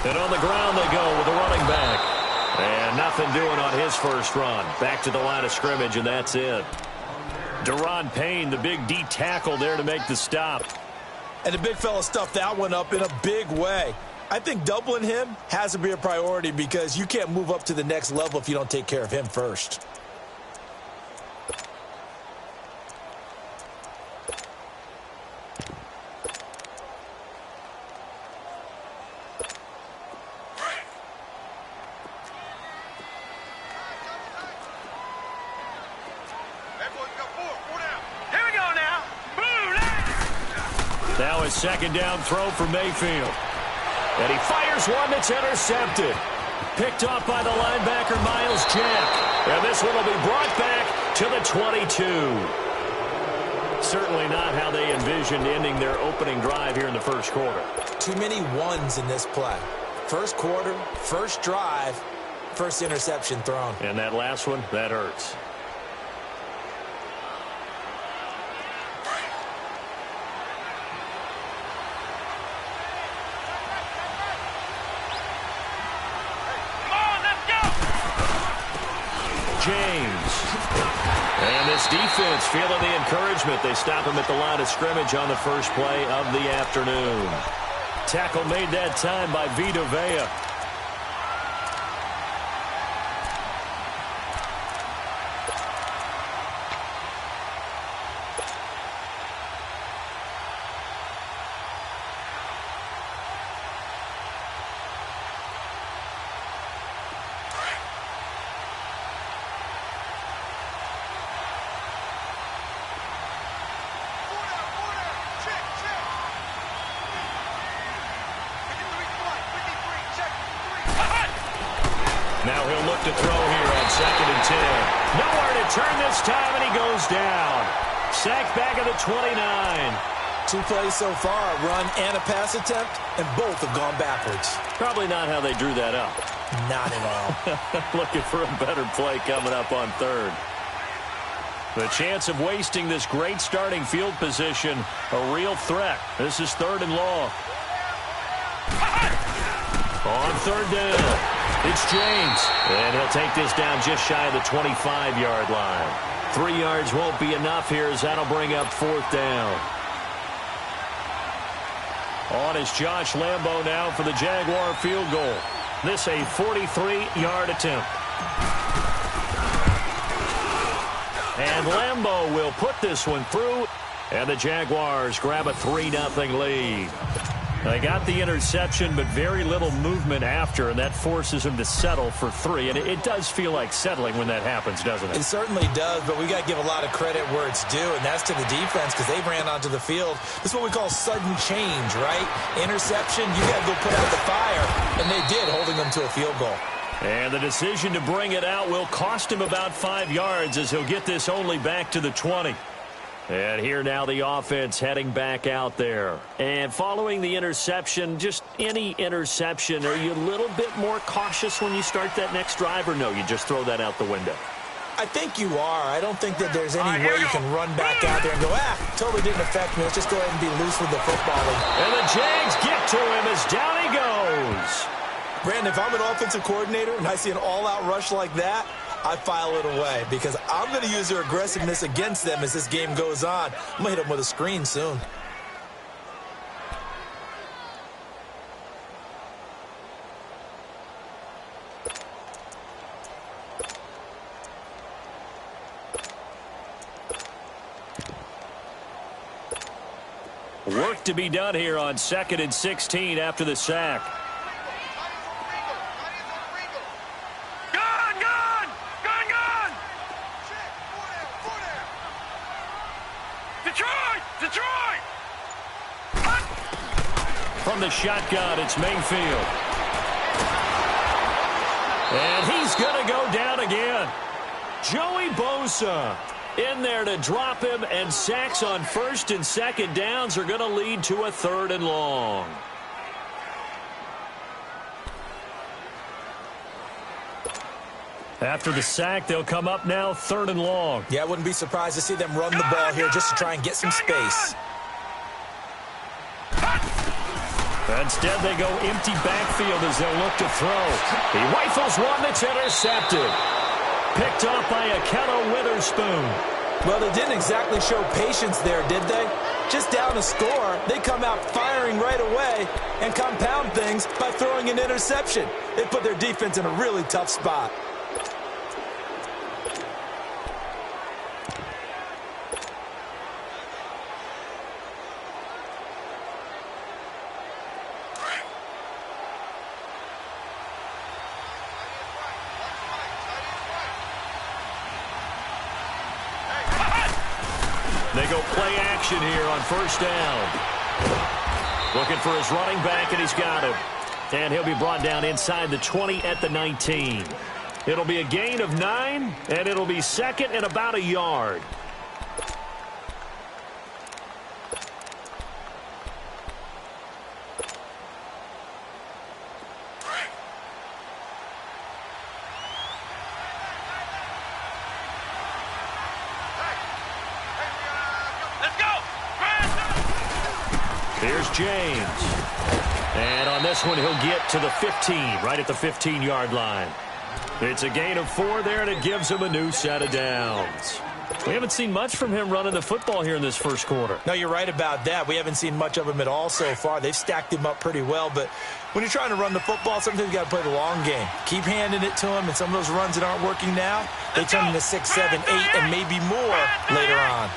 And on the ground they go with the running back. And nothing doing on his first run. Back to the line of scrimmage, and that's it. Deron Payne, the big D tackle there to make the stop. And the big fella stuffed that one up in a big way. I think doubling him has to be a priority because you can't move up to the next level if you don't take care of him first. Now a second down throw for Mayfield. And he fires one that's intercepted. Picked off by the linebacker, Miles Jack. And this one will be brought back to the 22. Certainly not how they envisioned ending their opening drive here in the first quarter. Too many ones in this play. First quarter, first drive, first interception thrown. And that last one, that hurts. James. And this defense feeling the encouragement. They stop him at the line of scrimmage on the first play of the afternoon. Tackle made that time by Vita Vea. Now he'll look to throw here on 2nd and 10. Nowhere to turn this time, and he goes down. Sacked back at the 29. 2 plays so far, a run and a pass attempt, and both have gone backwards. Probably not how they drew that up. Not at all. Looking for a better play coming up on 3rd. The chance of wasting this great starting field position, a real threat. This is 3rd and long. On 3rd down. It's James, and he'll take this down just shy of the 25-yard line. 3 yards won't be enough here as that'll bring up 4th down. On is Josh Lambo now for the Jaguar field goal. This a 43-yard attempt. And Lambo will put this one through, and the Jaguars grab a 3-0 lead. They got the interception, but very little movement after, and that forces them to settle for 3. And it does feel like settling when that happens, doesn't it? It certainly does, but we got to give a lot of credit where it's due, and that's to the defense because they ran onto the field. This is what we call sudden change, right? Interception, you got to go put out the fire, and they did, holding them to a field goal. And the decision to bring it out will cost him about 5 yards as he'll get this only back to the 20. And here now the offense heading back out there. And following the interception, just any interception, are you a little bit more cautious when you start that next drive, or no, you just throw that out the window? I think you are. I don't think that there's any way you can run back out there and go, totally didn't affect me. Let's just go ahead and be loose with the football. And the Jags get to him as down he goes. Brandon, if I'm an offensive coordinator and I see an all-out rush like that, I file it away because I'm going to use their aggressiveness against them as this game goes on. I'm going to hit them with a screen soon. Work to be done here on 2nd and 16 after the sack. From the shotgun, it's Mayfield. And he's going to go down again. Joey Bosa in there to drop him, and sacks on 1st and 2nd downs are going to lead to a 3rd and long. After the sack, they'll come up now 3rd and long. Yeah, I wouldn't be surprised to see them run the ball here just to try and get some space. Instead, they go empty backfield as they'll look to throw. He rifles one that's intercepted. Picked off by Akello Witherspoon. Well, they didn't exactly show patience there, did they? Just down a score, they come out firing right away and compound things by throwing an interception. They put their defense in a really tough spot. They go play action here on first down. Looking for his running back, and he's got him. And he'll be brought down inside the 20 at the 19. It'll be a gain of 9, and it'll be second and about a yard. Here's James. And on this one, he'll get to the 15, right at the 15-yard line. It's a gain of 4 there, and it gives him a new set of downs. We haven't seen much from him running the football here in this first quarter. No, you're right about that. We haven't seen much of him at all so far. They've stacked him up pretty well, but when you're trying to run the football, sometimes you got to play the long game. Keep handing it to him, and some of those runs that aren't working now, they turn into 6, 7, 8, and maybe more later on.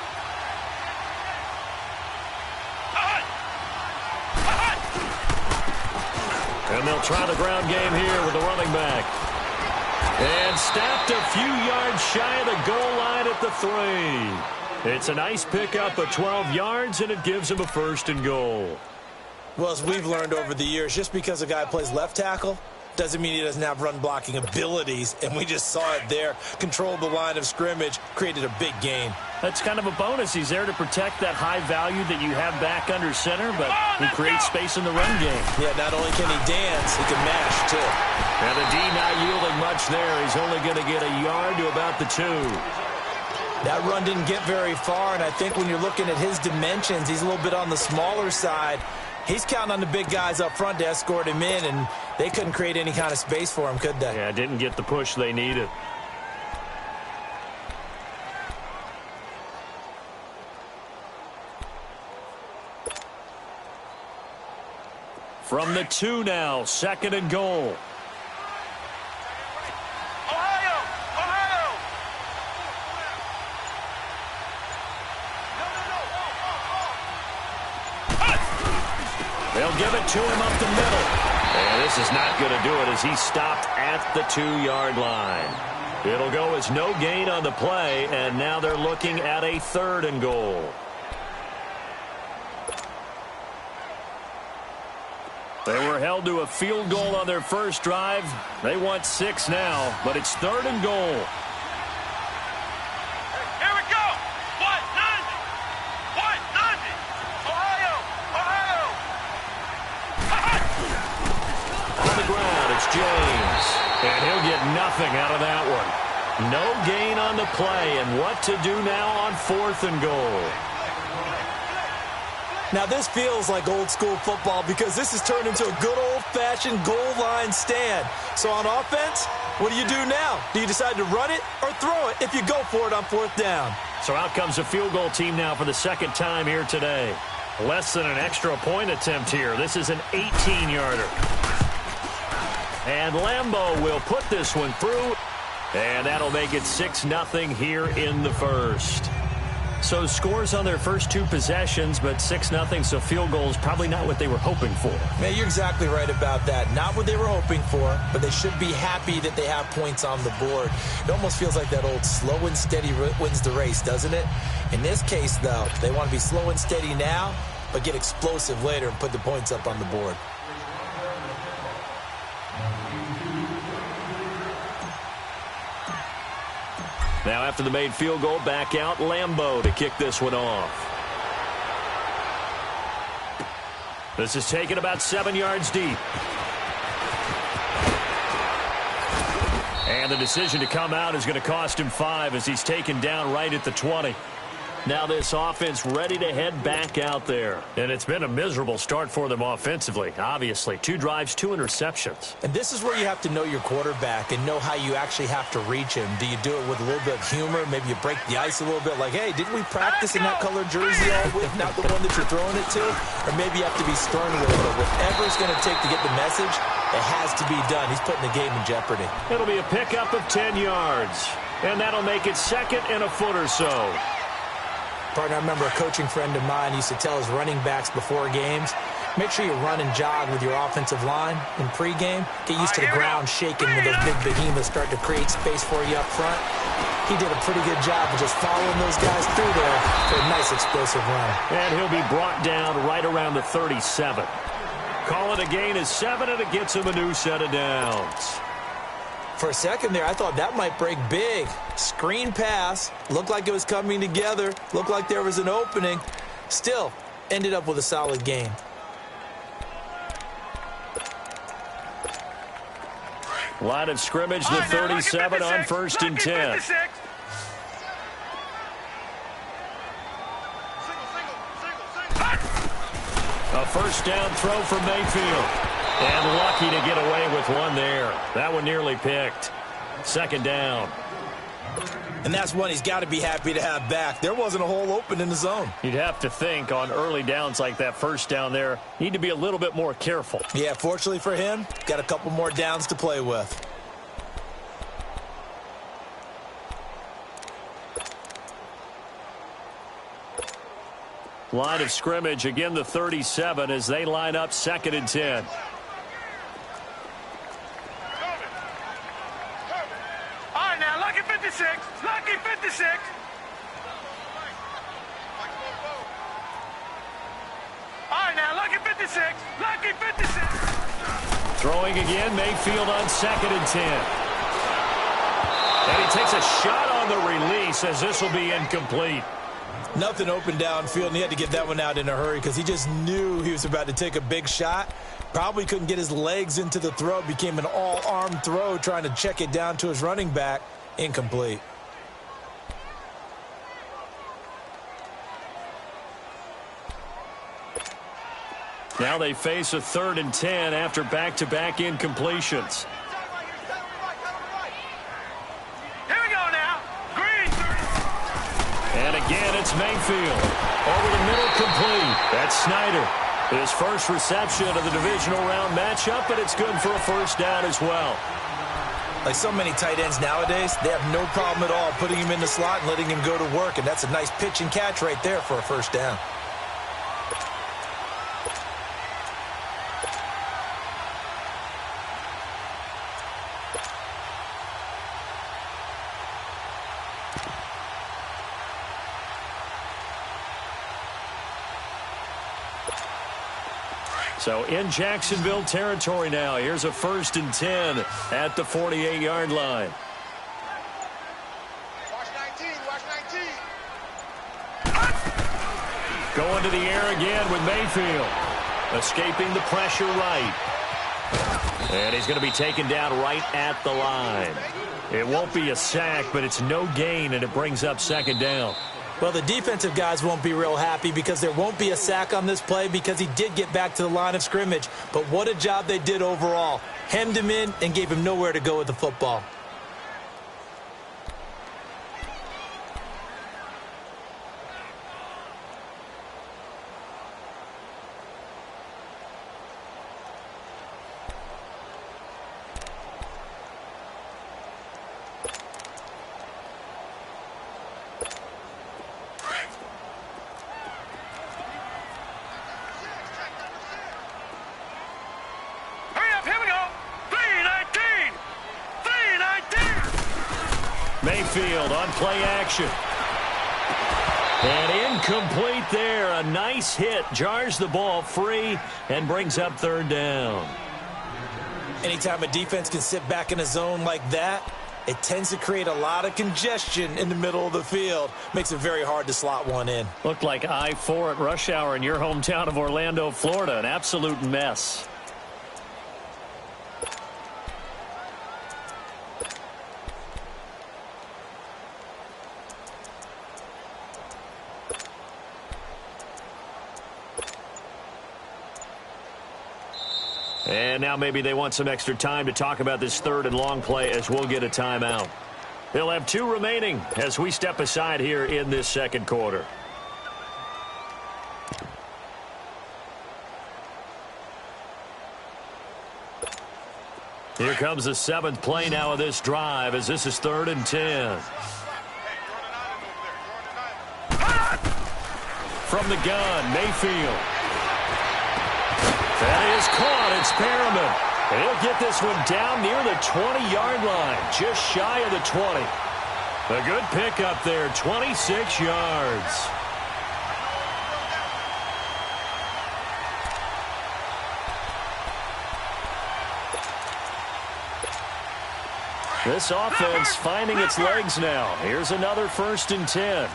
And they'll try the ground game here with the running back. And stopped a few yards shy of the goal line at the 3. It's a nice pickup of 12 yards, and it gives him a first and goal. Well, as we've learned over the years, just because a guy plays left tackle doesn't mean he doesn't have run-blocking abilities, and we just saw it there. Controlled the line of scrimmage, created a big gain. That's kind of a bonus. He's there to protect that high value that you have back under center, but he creates space in the run game. Yeah, not only can he dance, he can mash, too. Now, the D not yielding much there. He's only going to get a yard to about the 2. That run didn't get very far, and I think when you're looking at his dimensions, he's a little bit on the smaller side. He's counting on the big guys up front to escort him in, and they couldn't create any kind of space for him, could they? Yeah, didn't get the push they needed. From the 2 now, second and goal. They'll give it to him up the middle. And this is not going to do it as he stopped at the 2-yard line. It'll go as no gain on the play, and now they're looking at a third and goal. They were held to a field goal on their first drive. They want 6 now, but it's third and goal. James, and he'll get nothing out of that one. No gain on the play, and what to do now on 4th and goal. Now this feels like old school football because this has turned into a good old-fashioned goal line stand. So on offense, what do you do now? Do you decide to run it or throw it if you go for it on 4th down? So out comes a field goal team now for the second time here today. Less than an extra point attempt here. This is an 18-yarder. And Lambeau will put this one through, and that'll make it 6-0 here in the first. So scores on their first 2 possessions, but 6-0, so field goals probably not what they were hoping for. Man, you're exactly right about that. Not what they were hoping for, but they should be happy that they have points on the board. It almost feels like that old slow and steady wins the race, doesn't it? In this case, though, they want to be slow and steady now, but get explosive later and put the points up on the board. Now after the made field goal, back out Lambeau to kick this one off. This is taken about 7 yards deep. And the decision to come out is going to cost him 5 as he's taken down right at the 20. Now this offense ready to head back out there. And it's been a miserable start for them offensively, obviously. 2 drives, 2 interceptions. And this is where you have to know your quarterback and know how you actually have to reach him. Do you do it with a little bit of humor? Maybe you break the ice a little bit like, hey, didn't we practice in that colored jersey all week, not the one that you're throwing it to? Or maybe you have to be stern with it. But whatever it's going to take to get the message, it has to be done. He's putting the game in jeopardy. It'll be a pickup of 10 yards. And that'll make it 2nd and a foot or so. Partner, I remember a coaching friend of mine used to tell his running backs before games, make sure you run and jog with your offensive line in pregame. Get used to the ground shaking when those big behemoths start to create space for you up front. He did a pretty good job of just following those guys through there for a nice explosive run. And he'll be brought down right around the 37. Call it a gain of 7, and it gets him a new set of downs. For a second there, I thought that might break big. Screen pass. Looked like it was coming together. Looked like there was an opening. Still, ended up with a solid gain. Line of scrimmage, the 37 on 1st and 10. A first down throw for Mayfield. And lucky to get away with one there. That one nearly picked. 2nd down. And that's one he's got to be happy to have back. There wasn't a hole open in the zone. You'd have to think on early downs like that first down there, need to be a little bit more careful. Yeah, fortunately for him, got a couple more downs to play with. Line of scrimmage, again the 37 as they line up 2nd and 10. Lucky 56. All right, now, lucky 56. Lucky 56. Throwing again, Mayfield on 2nd and 10. And he takes a shot on the release as this will be incomplete. Nothing open downfield, and he had to get that one out in a hurry because he just knew he was about to take a big shot. Probably couldn't get his legs into the throw. Became an all-arm throw trying to check it down to his running back. Incomplete. Now they face a 3rd and 10 after back-to-back incompletions. Here we go now. Green. And again, it's Mayfield. Over the middle, complete. That's Snyder. His first reception of the divisional round matchup, and it's good for a first down as well. Like so many tight ends nowadays, they have no problem at all putting him in the slot and letting him go to work, and that's a nice pitch and catch right there for a first down. So in Jacksonville territory now. Here's a 1st and 10 at the 48-yard line. Watch 19. Watch 19. Going to the air again with Mayfield. Escaping the pressure right. And he's going to be taken down right at the line. It won't be a sack, but it's no gain, and it brings up 2nd down. Well, the defensive guys won't be real happy because there won't be a sack on this play because he did get back to the line of scrimmage. But what a job they did overall. Hemmed him in and gave him nowhere to go with the football. Mayfield on play action. And incomplete there. A nice hit. Jars the ball free and brings up 3rd down. Anytime a defense can sit back in a zone like that, it tends to create a lot of congestion in the middle of the field. Makes it very hard to slot one in. Looked like I-4 at rush hour in your hometown of Orlando, Florida. An absolute mess. And now maybe they want some extra time to talk about this third and long play as we'll get a timeout. They'll have 2 remaining as we step aside here in this second quarter. Here comes the 7th play now of this drive as this is 3rd and 10. From the gun, Mayfield. That is caught. It's Perriman. He'll get this one down near the 20-yard line, just shy of the 20. A good pickup there, 26 yards. This offense finding its legs now. Here's another 1st and 10.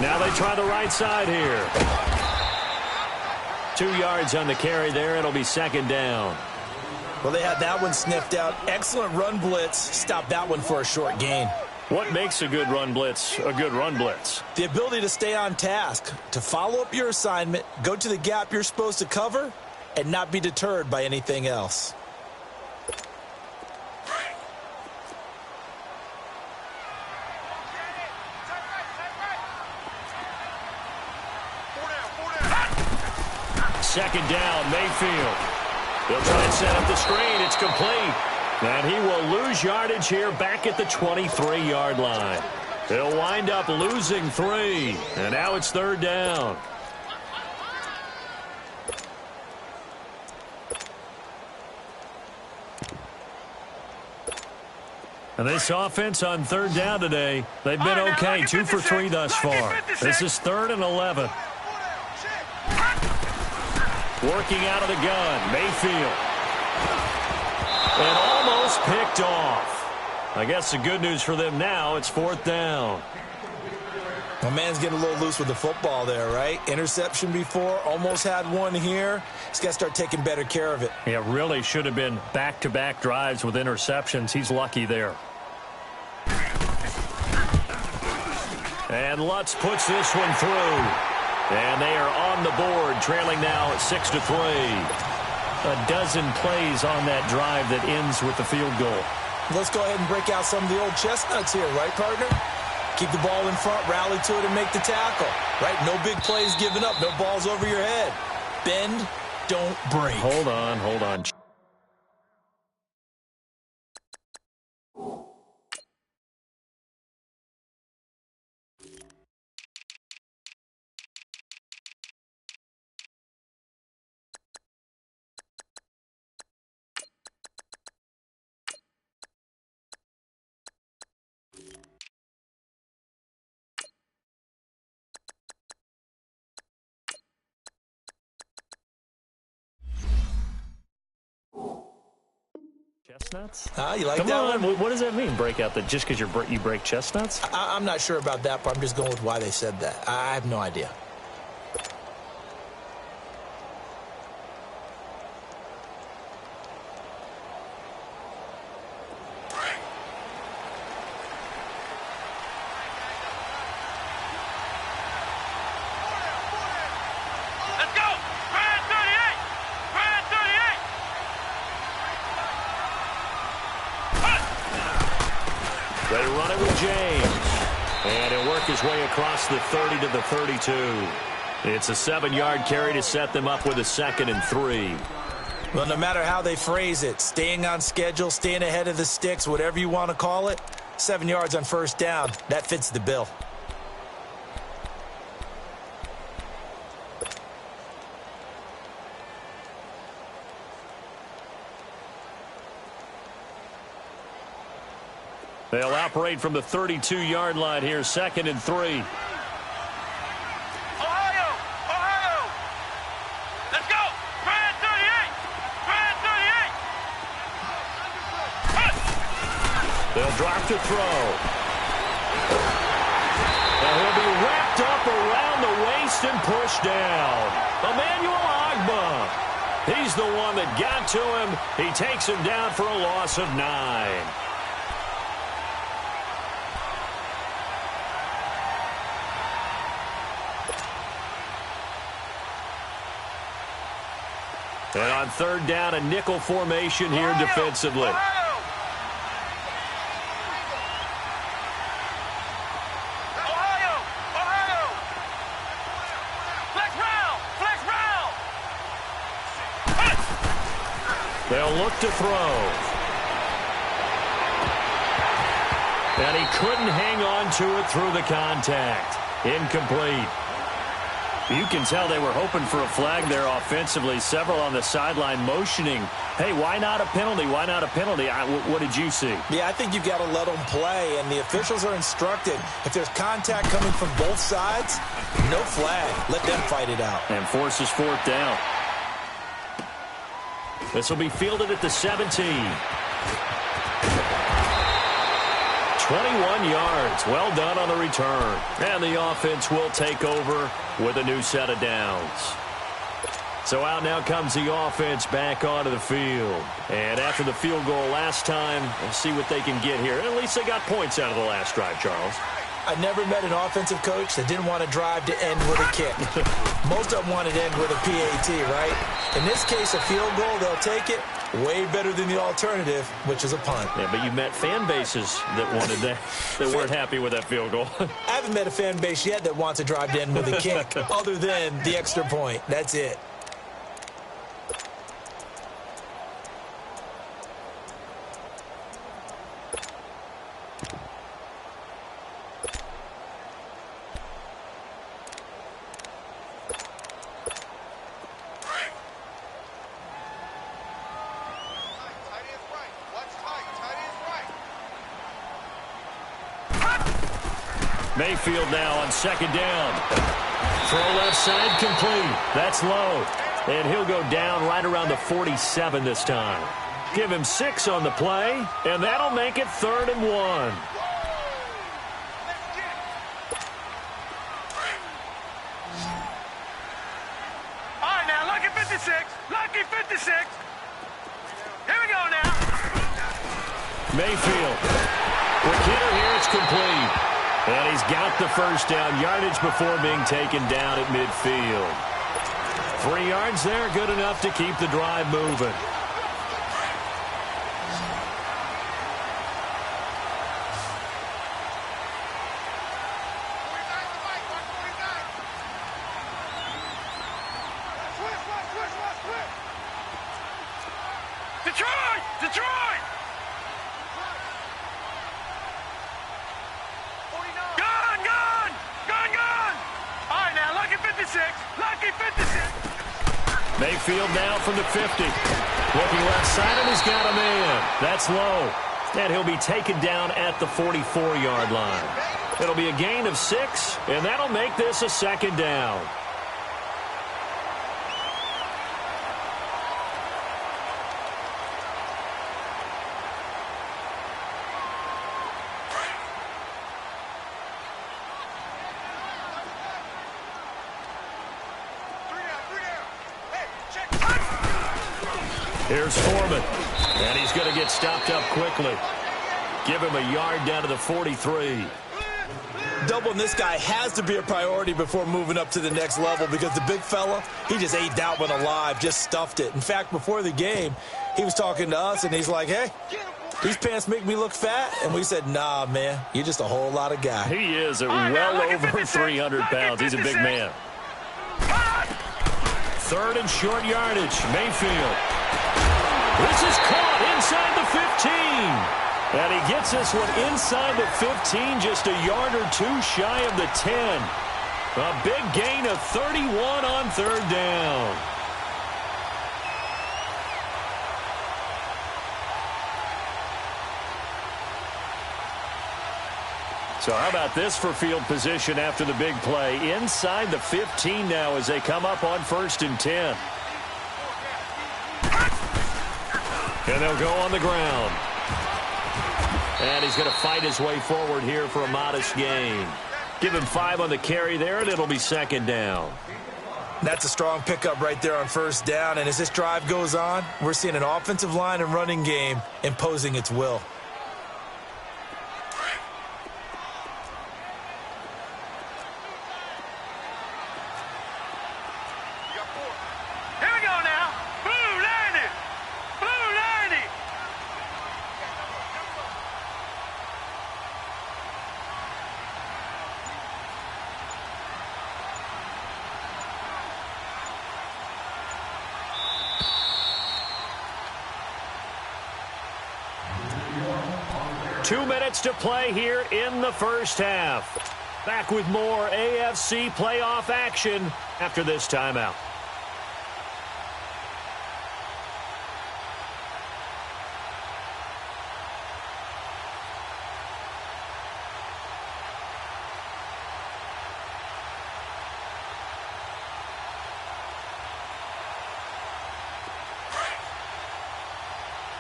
Now they try the right side here. 2 yards on the carry there. It'll be 2nd down. Well, they had that one sniffed out. Excellent run blitz. Stopped that one for a short gain. What makes a good run blitz a good run blitz? The ability to stay on task, to follow up your assignment, go to the gap you're supposed to cover, and not be deterred by anything else. Second down, Mayfield. They'll try and set up the screen. It's complete. And he will lose yardage here back at the 23-yard line. He'll wind up losing 3. And now it's 3rd down. And this offense on 3rd down today, they've been okay. 2 for 3 thus far. This is 3rd and 11. Working out of the gun, Mayfield. And almost picked off. I guess the good news for them now, it's 4th down. My man's getting a little loose with the football there, right? Interception before, almost had one here. He's got to start taking better care of it. Yeah, really should have been back-to-back drives with interceptions. He's lucky there. And Lutz puts this one through. And they are on the board, trailing now 6-3. A dozen plays on that drive that ends with the field goal. Let's go ahead and break out some of the old chestnuts here, right, partner? Keep the ball in front, rally to it, and make the tackle, right? No big plays given up, no balls over your head. Bend, don't break. Hold on, hold on. Chestnuts? You like Come that on, one? what does that mean? Break out the just because you break chestnuts? I'm not sure about that, but I'm just going with why they said that. I have no idea. Let's go! Brad 38! Brad 38! They run it with James. And he'll work his way across the 30 to the 32. It's a 7-yard carry to set them up with a 2nd and 3. Well, no matter how they phrase it, staying on schedule, staying ahead of the sticks, whatever you want to call it, 7 yards on 1st down, that fits the bill. They'll operate from the 32-yard line here, 2nd and 3. Ohio! Ohio! Let's go! Brad 38! Brad 38! They'll drop to throw. And he'll be wrapped up around the waist and pushed down. Emmanuel Agba. He's the one that got to him. He takes him down for a loss of 9. And on third down, a nickel formation here defensively. They'll look to throw. And he couldn't hang on to it through the contact. Incomplete. You can tell they were hoping for a flag there offensively. Several on the sideline motioning, hey, why not a penalty? Why not a penalty? What did you see? Yeah, I think you've got to let them play, and the officials are instructed. If there's contact coming from both sides, no flag. Let them fight it out. And forces fourth down. This will be fielded at the 17. 21 yards. Well done on the return. And the offense will take over with a new set of downs. So out now comes the offense back onto the field. And after the field goal last time, we'll see what they can get here. At least they got points out of the last drive, Charles. I never met an offensive coach that didn't want to drive to end with a kick. Most of them wanted to end with a PAT, right? In this case, a field goal, they'll take it. Way better than the alternative, which is a punt. Yeah, but you met fan bases that wanted that, that weren't happy with that field goal. I haven't met a fan base yet that wants to drive to end with a kick, other than the extra point. That's it. Mayfield now on second down. Throw left side complete. That's low. And he'll go down right around the 47 this time. Give him 6 on the play, and that'll make it 3rd and 1. All right, now, lucky 56. Lucky 56. Here we go now. Mayfield. With Kidder here, it's complete. And he's got the first down yardage before being taken down at midfield. 3 yards there, good enough to keep the drive moving. Detroit! Detroit! Lucky 56. Mayfield now from the 50. Looking left side, and he's got a man. That's low. And he'll be taken down at the 44-yard line. It'll be a gain of 6, and that'll make this a 2nd down. Here's Foreman, and he's going to get stopped up quickly. Give him a yard down to the 43. Doubling this guy has to be a priority before moving up to the next level because the big fella, he just ate that one alive, just stuffed it. In fact, before the game, he was talking to us, and he's like, hey, these pants make me look fat? And we said, nah, man, you're just a whole lot of guy. He is at well over 300 pounds. He's a big man. 3rd and short yardage, Mayfield. This is caught inside the 15. And he gets this one inside the 15, just a yard or 2 shy of the 10. A big gain of 31 on 3rd down. So how about this for field position after the big play? Inside the 15 now as they come up on 1st and 10. And they'll go on the ground. And he's going to fight his way forward here for a modest gain. Give him 5 on the carry there, and it'll be 2nd down. That's a strong pickup right there on 1st down. And as this drive goes on, we're seeing an offensive line and running game imposing its will. Here we go now. Boom! 2 minutes to play here in the first half. Back with more AFC playoff action after this timeout.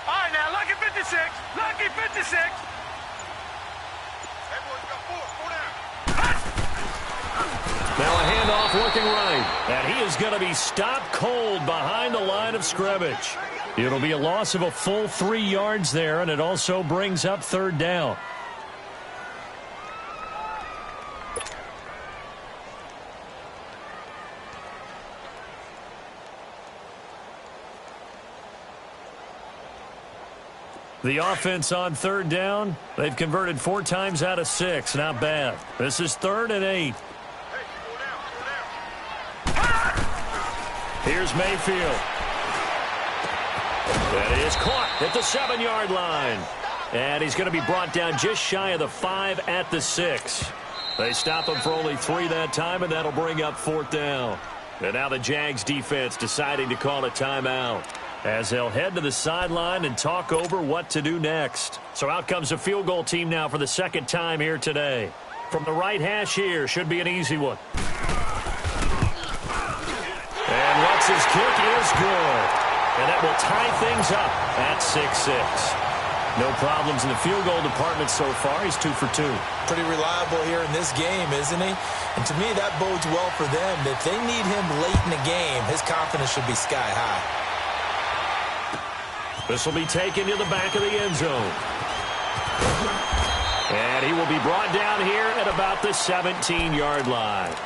All right, now, lucky 56. Lucky 56. That boy's got 4. 4 down. Now a handoff looking right. And he is going to be stopped cold behind the line of scrimmage. It'll be a loss of a full 3 yards there, and it also brings up third down. The offense on third down, they've converted 4 times out of 6. Not bad. This is 3rd and 8. Here's Mayfield. That is caught at the 7-yard line. And he's going to be brought down just shy of the 5 at the 6. They stop him for only 3 that time, and that'll bring up 4th down. And now the Jags defense deciding to call a timeout, as they'll head to the sideline and talk over what to do next. So out comes the field goal team now for the 2nd time here today. From the right hash here, should be an easy one. And Lutz's kick is good. And that will tie things up at 6-6. No problems in the field goal department so far. He's 2 for 2. Pretty reliable here in this game, isn't he? And to me, that bodes well for them. If they need him late in the game, his confidence should be sky high. This will be taken to the back of the end zone. And he will be brought down here at about the 17-yard line.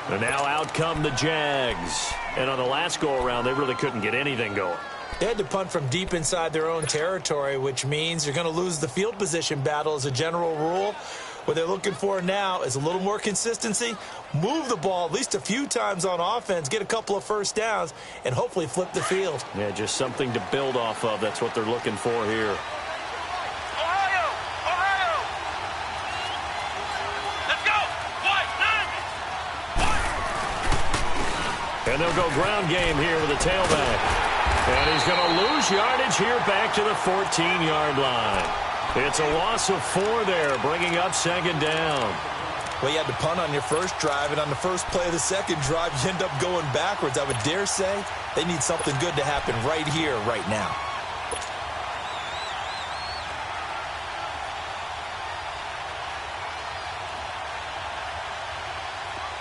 And now out come the Jags. And on the last go-around, they really couldn't get anything going. They had to punt from deep inside their own territory, which means you're going to lose the field position battle as a general rule. What they're looking for now is a little more consistency, move the ball at least a few times on offense, get a couple of first downs, and hopefully flip the field. Yeah, just something to build off of. That's what they're looking for here. Ohio! Ohio! Let's go! White, 9! And they'll go ground game here with a tailback. And he's going to lose yardage here back to the 14-yard line. It's a loss of 4 there, bringing up 2nd down. Well, you had to punt on your first drive, and on the first play of the second drive, you end up going backwards. I would dare say they need something good to happen right here, right now.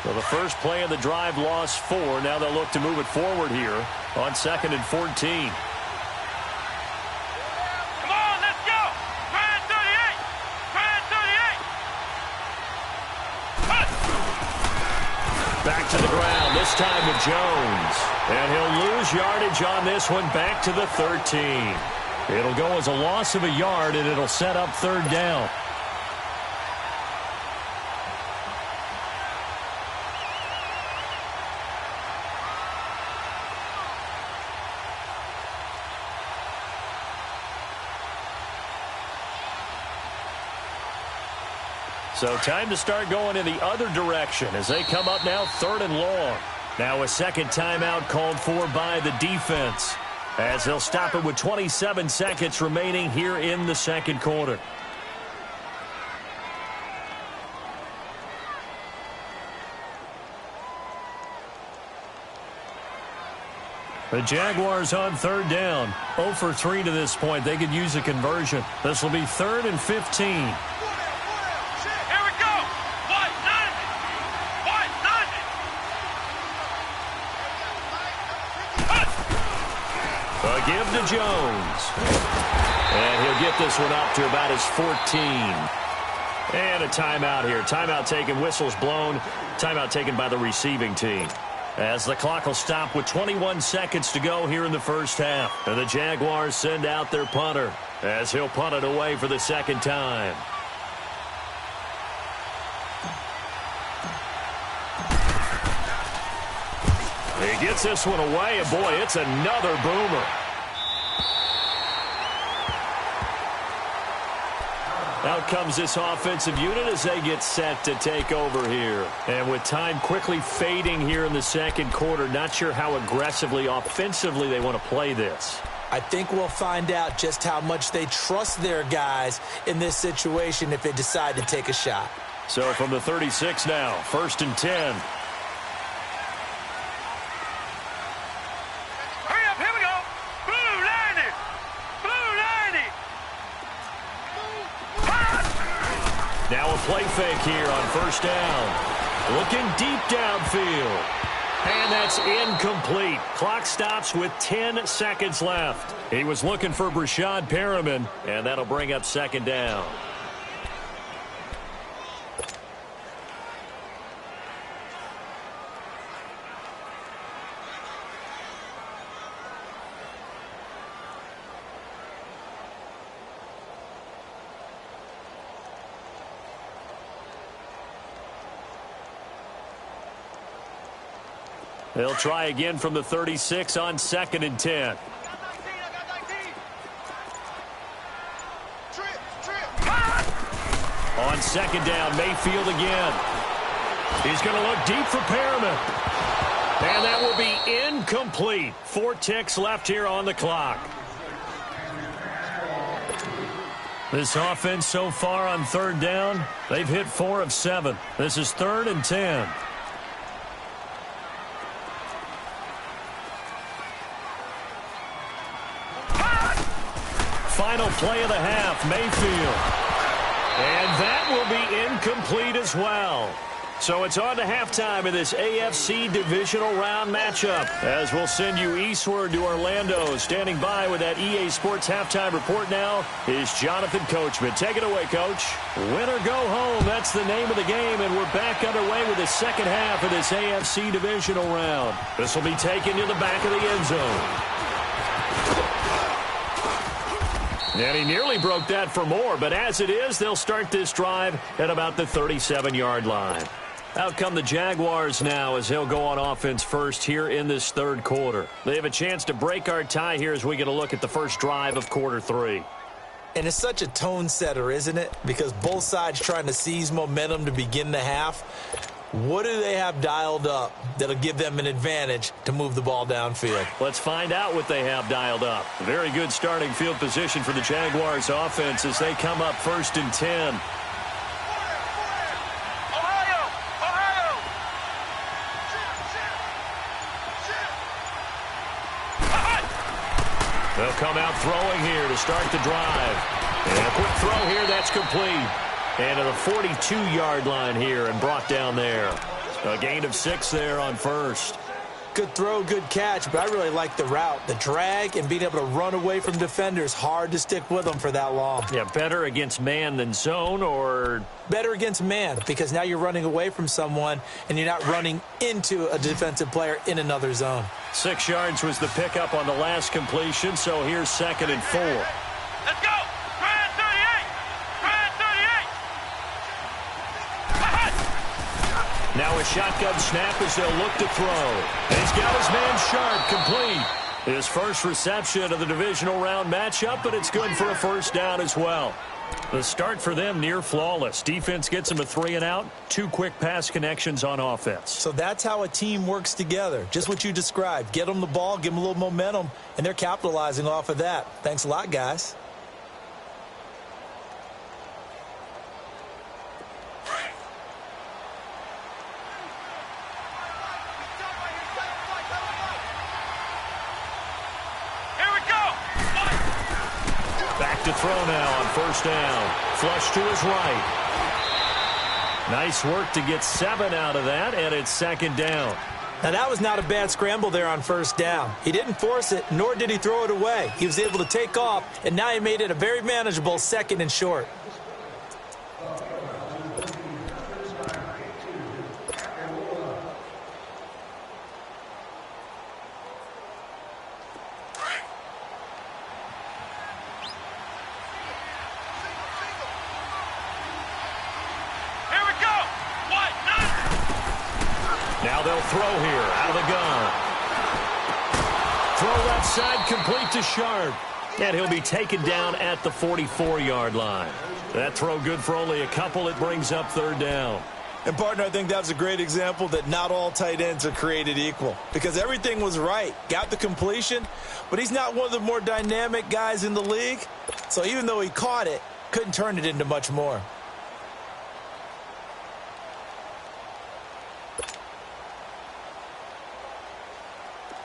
Well, the first play of the drive lost 4. Now they'll look to move it forward here on 2nd and 14. Come on, let's go! Grand 38! Grand 38! Back to the ground, this time with Jones. And he'll lose yardage on this one back to the 13. It'll go as a loss of a yard, and it'll set up 3rd down. So time to start going in the other direction as they come up now 3rd and long. Now a 2nd timeout called for by the defense, as they'll stop it with 27 seconds remaining here in the 2nd quarter. The Jaguars on 3rd down. 0 for 3 to this point. They could use a conversion. This will be 3rd and 15. A give to Jones. And he'll get this one up to about his 14. And a timeout here. Timeout taken, whistles blown. Timeout taken by the receiving team, as the clock will stop with 21 seconds to go here in the first half. And the Jaguars send out their punter, as he'll punt it away for the 2nd time. He gets this one away, and boy, it's another boomer. Out comes this offensive unit as they get set to take over here. And with time quickly fading here in the second quarter, not sure how aggressively, offensively they want to play this. I think we'll find out just how much they trust their guys in this situation if they decide to take a shot. So from the 36 now, 1st and 10. Hurry up, here we go. Blue 90. Blue 90. Now a play fake here on 1st down. Looking deep downfield. And that's incomplete. Clock stops with 10 seconds left. He was looking for Brashad Perriman, and that'll bring up 2nd down. They'll try again from the 36 on 2nd and 10. On 2nd down, Mayfield again. He's going to look deep for Perriman. And that will be incomplete. 4 ticks left here on the clock. This offense so far on 3rd down, they've hit 4 of 7. This is 3rd and 10. Final play of the half, Mayfield. And that will be incomplete as well. So it's on to halftime in this AFC divisional round matchup. As we'll send you eastward to Orlando. Standing by with that EA Sports halftime report now is Jonathan Coachman. Take it away, Coach. Win or go home, that's the name of the game, and we're back underway with the second half of this AFC divisional round. This will be taken to the back of the end zone. And he nearly broke that for more, but as it is, they'll start this drive at about the 37-yard line. Out come the Jaguars now as they'll go on offense first here in this 3rd quarter. They have a chance to break our tie here as we get a look at the first drive of quarter 3. And it's such a tone setter, isn't it? Because both sides trying to seize momentum to begin the half. What do they have dialed up that'll give them an advantage to move the ball downfield? Let's find out what they have dialed up. Very good starting field position for the Jaguars offense as they come up 1st and 10. They'll come out throwing here to start the drive. And a quick throw here, that's complete. And to the 42-yard line here and brought down there. A gain of 6 there on 1st. Good throw, good catch, but I really like the route. The drag and being able to run away from defenders, hard to stick with them for that long. Yeah, better against man than zone, or? Better against man, because now you're running away from someone and you're not running into a defensive player in another zone. 6 yards was the pickup on the last completion, so here's 2nd and 4. Let's go. Try 38. Try 38. Now a shotgun snap as they'll look to throw. And he's got his man Sharp complete. His first reception of the divisional round matchup, but it's good for a 1st down as well. The start for them near flawless. Defense gets them a 3 and out. 2 quick pass connections on offense. So that's how a team works together. Just what you described. Get them the ball, give them a little momentum, and they're capitalizing off of that. Thanks a lot, guys. To throw now on 1st down. Flush to his right. Nice work to get 7 out of that, and it's 2nd down. Now, that was not a bad scramble there on 1st down. He didn't force it, nor did he throw it away. He was able to take off, and now he made it a very manageable 2nd and short. Now they'll throw here out of the gun. Throw left side complete to Sharp. And he'll be taken down at the 44-yard line. That throw good for only a couple. It brings up third down. And, partner, I think that was a great example that not all tight ends are created equal, because everything was right. Got the completion, but he's not one of the more dynamic guys in the league. So even though he caught it, couldn't turn it into much more.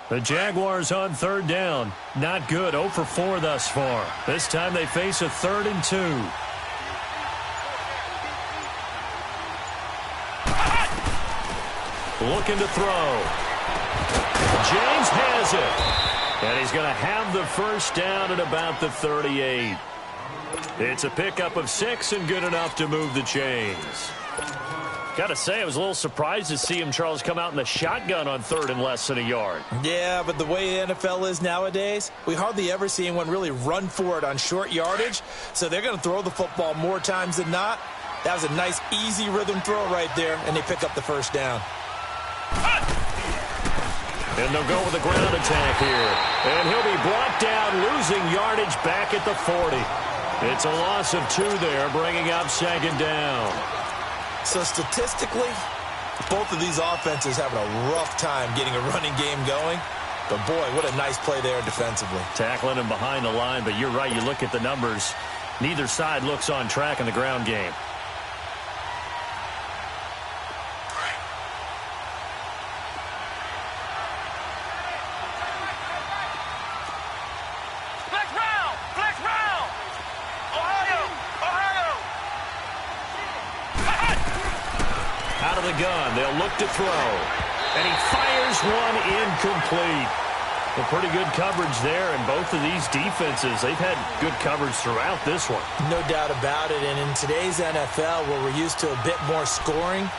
The Jaguars on third down. Not good. 0 for 4 thus far. This time they face a 3rd and 2. Looking to throw. James has it. And he's going to have the first down at about the 38. It's a pickup of 6 and good enough to move the chains. Got to say, I was a little surprised to see him, Charles, come out in the shotgun on 3rd and less than a yard. Yeah, but the way the NFL is nowadays, we hardly ever see anyone really run for it on short yardage. So they're going to throw the football more times than not. That was a nice, easy rhythm throw right there, and they pick up the first down. And they'll go with a ground attack here. And he'll be brought down, losing yardage back at the 40. It's a loss of 2 there, bringing up 2nd down. So statistically, both of these offenses having a rough time getting a running game going. But, boy, what a nice play there defensively. Tackling him behind the line, but you're right. You look at the numbers. Neither side looks on track in the ground game. Gun. They'll look to throw. And he fires one incomplete. A pretty good coverage there, and both of these defenses, they've had good coverage throughout this one. No doubt about it, and in today's NFL, where we're used to a bit more scoring,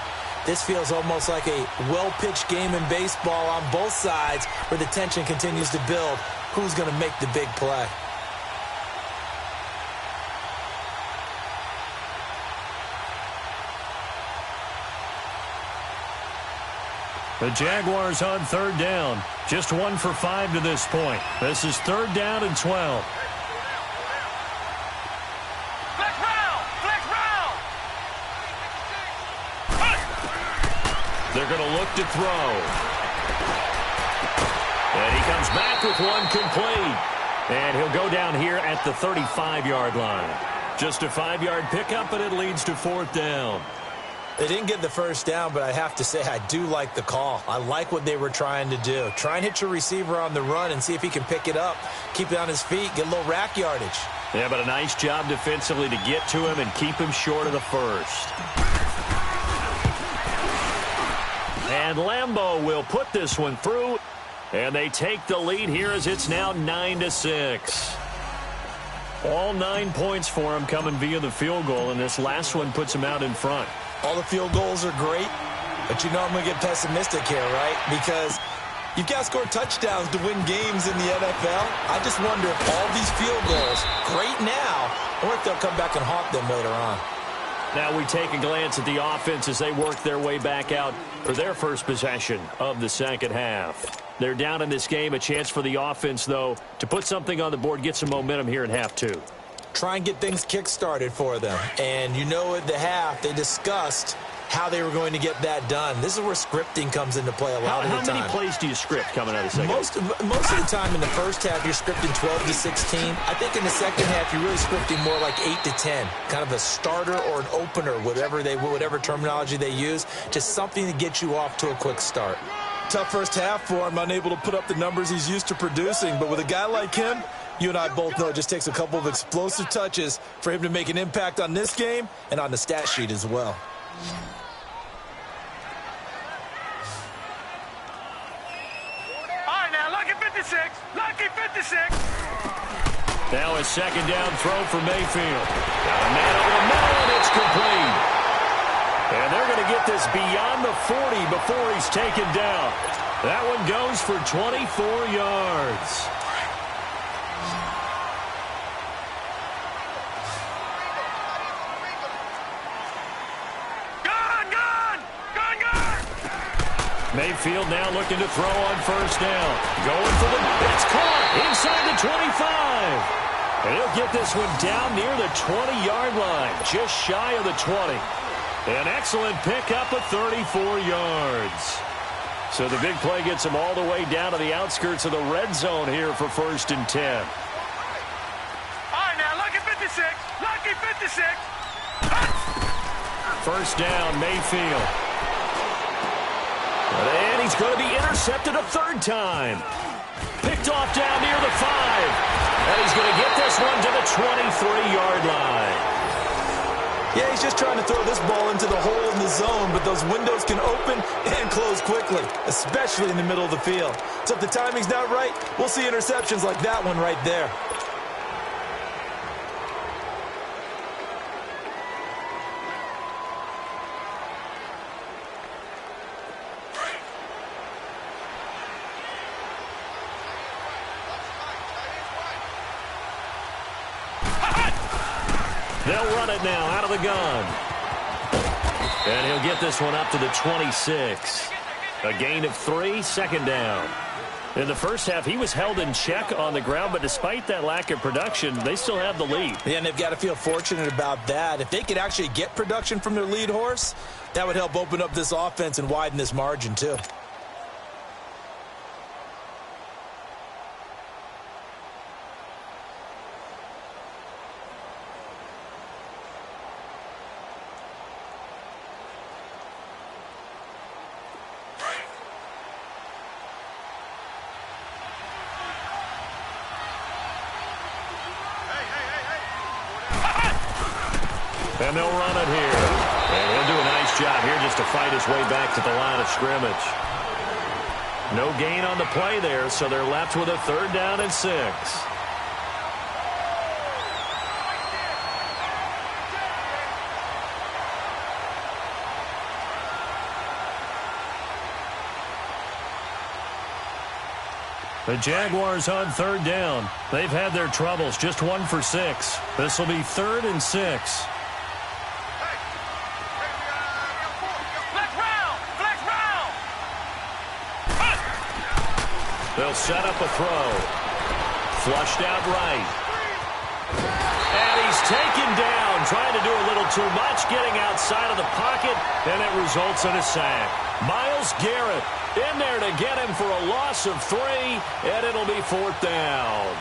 this feels almost like a well-pitched game in baseball on both sides, where the tension continues to build. Who's going to make the big play? The Jaguars on 3rd down. Just 1 for 5 to this point. This is 3rd down and 12. Flex round! Flex round! They're going to look to throw. And he comes back with one complete. And he'll go down here at the 35-yard line. Just a 5-yard pickup, and it leads to 4th down. They didn't get the first down, but I have to say I do like the call. I like what they were trying to do. Try and hit your receiver on the run and see if he can pick it up, keep it on his feet, get a little rack yardage. Yeah, but a nice job defensively to get to him and keep him short of the first. And Lambeau will put this one through, and they take the lead here as it's now 9-6. All 9 points for him coming via the field goal, and this last one puts him out in front. All the field goals are great, but you know I'm going to get pessimistic here, right? Because you've got to score touchdowns to win games in the NFL. I just wonder if all these field goals, great now, or if they'll come back and haunt them later on. Now we take a glance at the offense as they work their way back out for their first possession of the second half. They're down in this game. A chance for the offense, though, to put something on the board, get some momentum here in half 2. Try and get things kick-started for them. And you know at the half, they discussed how they were going to get that done. This is where scripting comes into play a lot of the time. How many plays do you script coming out of the second half? Most of the time in the first half, you're scripting 12 to 16. I think in the second half, you're really scripting more like 8 to 10. Kind of a starter or an opener, whatever terminology they use. Just something to get you off to a quick start. Tough first half for him, unable to put up the numbers he's used to producing. But with a guy like him, you and I both know it just takes a couple of explosive touches for him to make an impact on this game and on the stat sheet as well. All right, now, lucky 56. Lucky 56. Now a second down throw for Mayfield. Got a man over the middle, and it's complete. And they're going to get this beyond the 40 before he's taken down. That one goes for 24 yards. Mayfield now looking to throw on first down. Going for the... It's caught inside the 25. And he'll get this one down near the 20-yard line, just shy of the 20. An excellent pickup of 34 yards. So the big play gets him all the way down to the outskirts of the red zone here for 1st and 10. All right, now, lucky 56. Lucky 56. First down, Mayfield. And he's going to be intercepted a third time. Picked off down near the 5. And he's going to get this one to the 23-yard line. Yeah, he's just trying to throw this ball into the hole in the zone, but those windows can open and close quickly, especially in the middle of the field. So if the timing's not right, we'll see interceptions like that one right there. They'll run it now out of the gun. And he'll get this one up to the 26. A gain of 3, second down. In the first half, he was held in check on the ground, but despite that lack of production, they still have the lead. Yeah, and they've got to feel fortunate about that. If they could actually get production from their lead horse, that would help open up this offense and widen this margin too. And they'll run it here. And he'll do a nice job here just to fight his way back to the line of scrimmage. No gain on the play there, so they're left with a 3rd down and 6. The Jaguars on 3rd down. They've had their troubles, just 1 for 6. This will be 3rd and 6. They'll set up a throw. Flushed out right. And he's taken down, trying to do a little too much, getting outside of the pocket, and it results in a sack. Myles Garrett in there to get him for a loss of 3, and it'll be 4th down.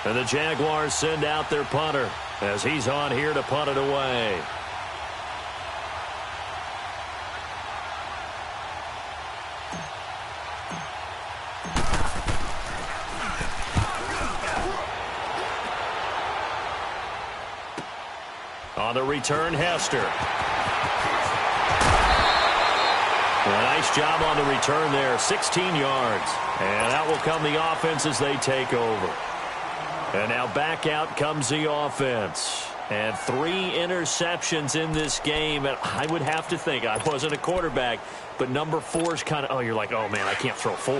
And the Jaguars send out their punter as he's on here to punt it away. On the return, Hester. A nice job on the return there, 16 yards. And out will come the offense as they take over. And now back out comes the offense. And 3 interceptions in this game. And I would have to think, I wasn't a quarterback, but number 4 is kind of, oh, you're like, oh, man, I can't throw 4.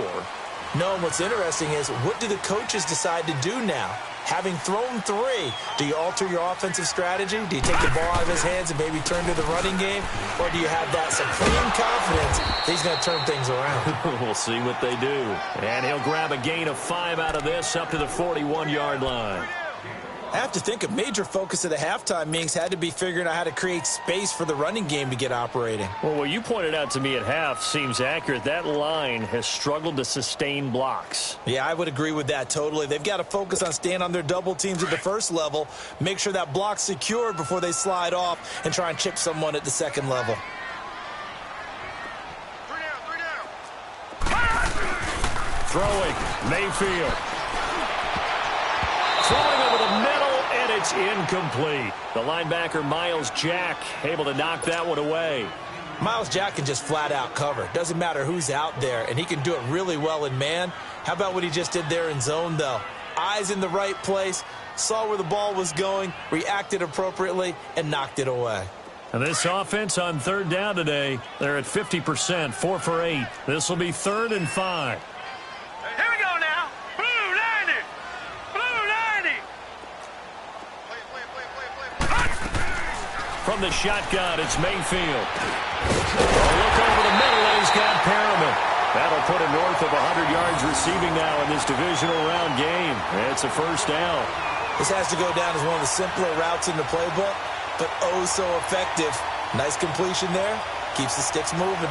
No, and what's interesting is, what do the coaches decide to do now? Having thrown 3, do you alter your offensive strategy? Do you take the ball out of his hands and maybe turn to the running game? Or do you have that supreme confidence that he's going to turn things around? We'll see what they do. And he'll grab a gain of 5 out of this up to the 41-yard line. I have to think a major focus of the halftime meetings had to be figuring out how to create space for the running game to get operating. Well, what you pointed out to me at half seems accurate. That line has struggled to sustain blocks. Yeah, I would agree with that totally. They've got to focus on staying on their double teams at the first level, make sure that block's secured before they slide off and try and chip someone at the second level. Throwing, Mayfield. Throwing over the middle, and it's incomplete. The linebacker, Miles Jack, able to knock that one away. Miles Jack can just flat out cover. Doesn't matter who's out there, and he can do it really well in man. How about what he just did there in zone, though? Eyes in the right place, saw where the ball was going, reacted appropriately, and knocked it away. And this offense on third down today, they're at 50%, 4 for 8. This will be 3rd and 5. Here we go now. Blue 90. Blue 90. From the shotgun, it's Mayfield. A look over the middle, and he's got Perriman. That'll put him north of 100 yards receiving now in this divisional round game. It's a first down. This has to go down as one of the simpler routes in the playbook, but oh so effective. Nice completion there. Keeps the sticks moving.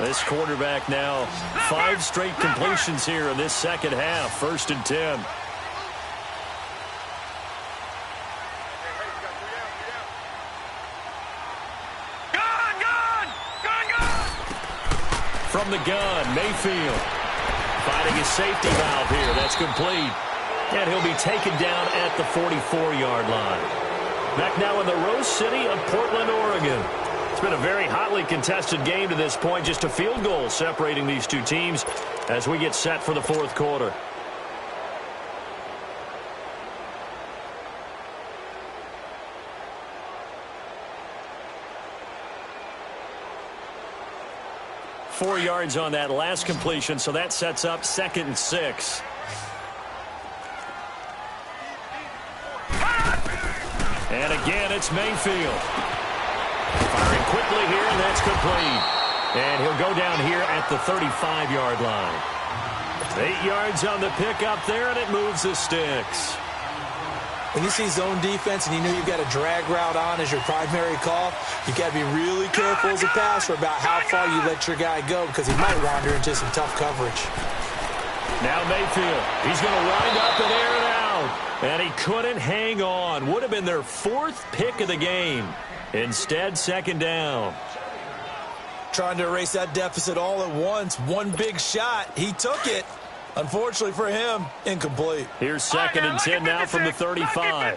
This quarterback now, 5 straight completions here in this second half. 1st and 10. From the gun, Mayfield finding his safety valve here. That's complete. And he'll be taken down at the 44-yard line. Back now in the Rose City of Portland, Oregon. It's been a very hotly contested game to this point. Just a field goal separating these two teams as we get set for the 4th quarter. Four yards on that last completion, so that sets up 2nd and 6. And again, it's Mayfield. Firing quickly here, and that's complete. And he'll go down here at the 35-yard line. 8 yards on the pickup there, and it moves the sticks. When you see zone defense and you know you've got a drag route on as your primary call, you've got to be really careful as a passer about how far you let your guy go because he might wander into some tough coverage. Now Mayfield, he's going to wind up and air it out. And he couldn't hang on. Would have been their 4th pick of the game. Instead, 2nd down. Trying to erase that deficit all at once. One big shot. He took it. Unfortunately for him, incomplete. Here's 2nd and 10 now from the 35. Hurry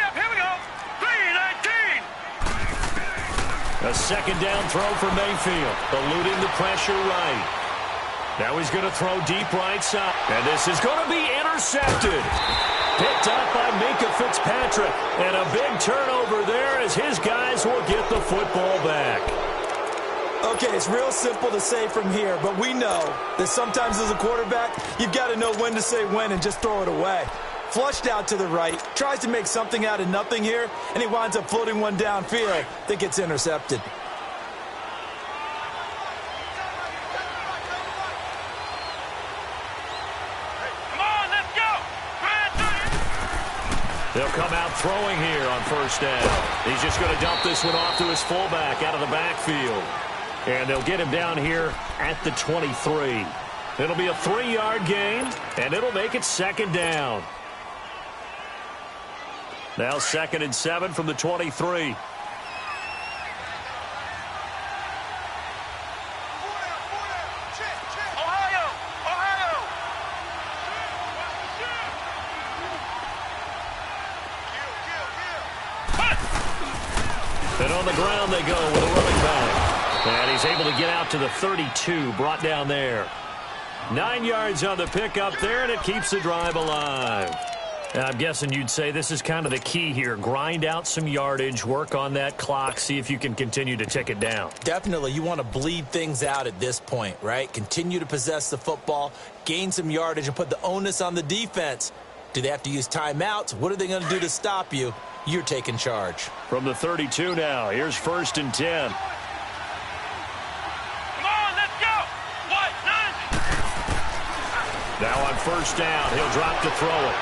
up, here we go. 3-19. A 2nd down throw for Mayfield, eluding the pressure right. Now he's going to throw deep right side. And this is going to be intercepted. Picked up by Minka Fitzpatrick. And a big turnover there as his guys will get the football back. Okay, it's real simple to say from here, but we know that sometimes as a quarterback, you've got to know when to say when and just throw it away. Flushed out to the right, tries to make something out of nothing here, and he winds up floating one downfield that gets intercepted. Come on, let's go. They'll come out throwing here on 1st down. He's just going to dump this one off to his fullback out of the backfield. And they'll get him down here at the 23. It'll be a 3-yard gain, and it'll make it 2nd down. Now 2nd and 7 from the 23. And on the ground they go with a running back. And he's able to get out to the 32, brought down there. 9 yards on the pickup there, and it keeps the drive alive. And I'm guessing you'd say this is kind of the key here. Grind out some yardage, work on that clock, see if you can continue to tick it down. Definitely. You want to bleed things out at this point, right? Continue to possess the football, gain some yardage, and put the onus on the defense. Do they have to use timeouts? What are they going to do to stop you? You're taking charge. From the 32 now, here's 1st and 10. Now on 1st down, he'll drop to throw it.